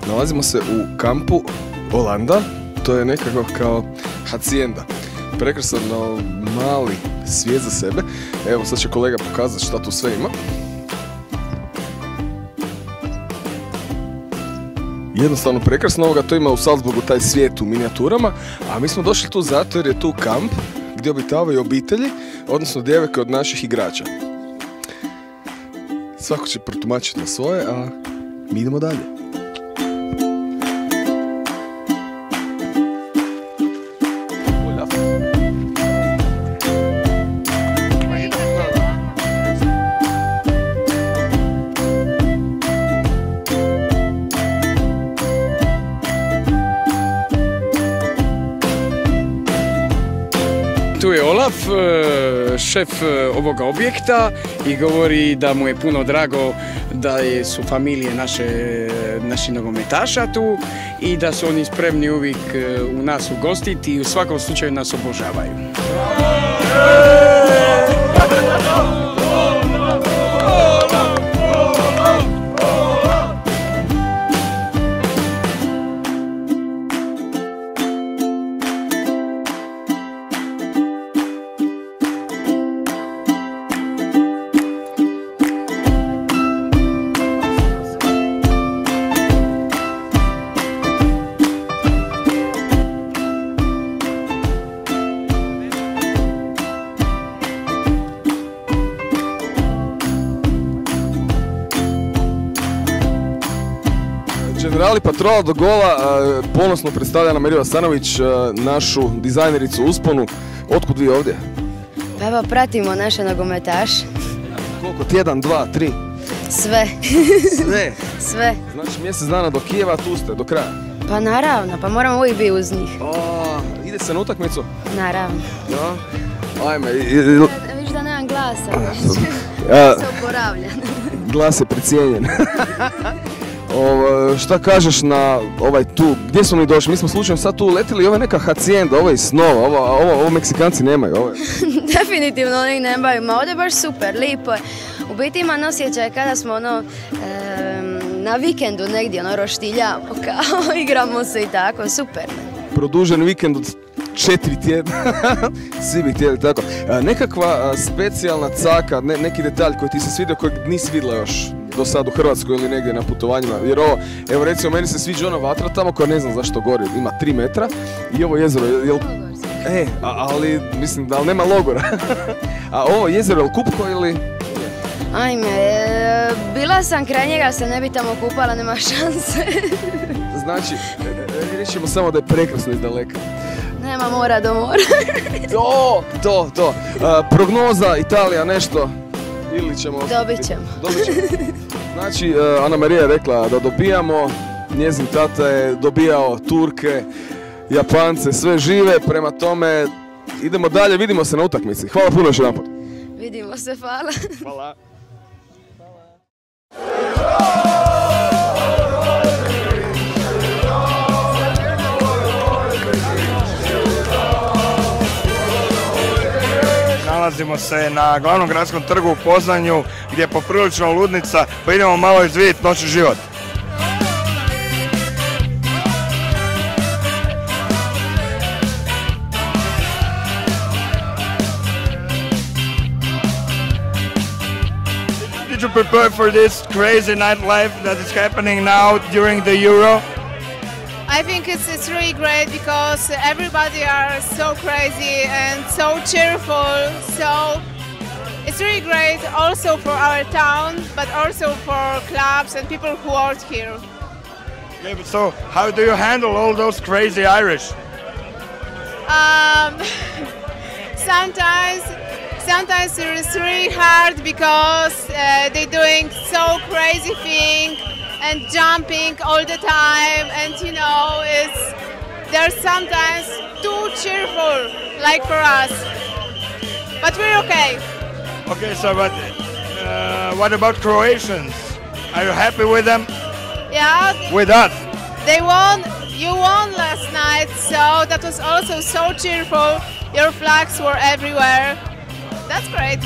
Nalazimo se u kampu Olanda, to je nekako kao hacijenda. Prekrasan mali svijet za sebe. Evo sad će kolega pokazati šta tu sve ima. Jednostavno prekrasno, ovoga to ima u Salzburgu taj svijet u minijaturama, a mi smo došli tu zato jer je tu kamp gdje obitavaju obitelji, odnosno djevojke od naših igrača. Svako će protumačiti na svoje, a mi idemo dalje. Tu je Olaf, šef ovoga objekta i govori da mu je puno drago da su familije naših nogometaša tu i da su oni spremni uvijek u nas ugostiti i u svakom slučaju nas obožavaju. Generali patrola do gola ponosno predstavlja Anamarija Vasanović, našu dizajnericu usponu. Otkud vi ovdje? Pa evo, pratimo naše nogometaše. Koliko? Tjedan, dva, tri? Sve. Sve? Sve. Znači mjesec dana do Kijeva, tu ste, do kraja? Pa naravno, pa moramo uvijek biti uz njih. Ide se na utakmicu? Naravno. Da? Ajme. Viš da nemam glasa, se oporavljam. Glas je precijenjen. Šta kažeš na ovaj tu, gdje smo mi došli? Mi smo slučajno sad tu uletili, ovo je neka hacijenda, ovo je iz snova, ovo Meksikanci nemaju. Definitivno oni nemaju, ma ovdje je baš super, lipo je. U biti imam osjećaj kada smo na vikendu negdje roštiljamo, kao igramo se i tako, super. Produžen vikend od 4 tjedna, svi bi htjeli tako. Nekakva specijalna caka, neki detalj koji ti se svidio, kojeg nisi vidjela još do sad u Hrvatskoj ili negdje na putovanjima, jer ovo, evo recimo meni se sviđa ona vatra tamo koja ne znam zašto gori, ima 3 metra i ovo jezero, ali mislim da nema logora. A ovo jezero je li kupko ili? Ajme, bila sam kraj njega, se ne bi tamo kupala, nema šanse. Znači, rećemo samo da je prekrasno iz daleka. Nema mora do mora. To. Prognoza, Italija, nešto? Ili ćemo... Dobit ćemo. Znači, Anamarija je rekla da dobijamo, njezin tata je dobijao Turke, Japance, sve žive, prema tome idemo dalje, vidimo se na utakmici. Hvala puno još jedan put. Vidimo se, hvala. Hvala. Nalazimo se na glavnom gradskom trgu u Poznanju gdje je poprilično ludnica, pa idemo malo izvidjeti noćni život. Did you prepare for this crazy nightlife that is happening now during the Euro? I think it's really great because everybody are so crazy and so cheerful, so it's really great also for our town, but also for clubs and people who work here. Okay, but so how do you handle all those crazy Irish? Sometimes it's really hard because they're doing so crazy thing and jumping all the time, and they're sometimes too cheerful, like for us. But we're okay. Okay, so but what about Croatians? Are you happy with them? Yeah. With us? They won. You won last night, so that was also so cheerful. Your flags were everywhere. That's great.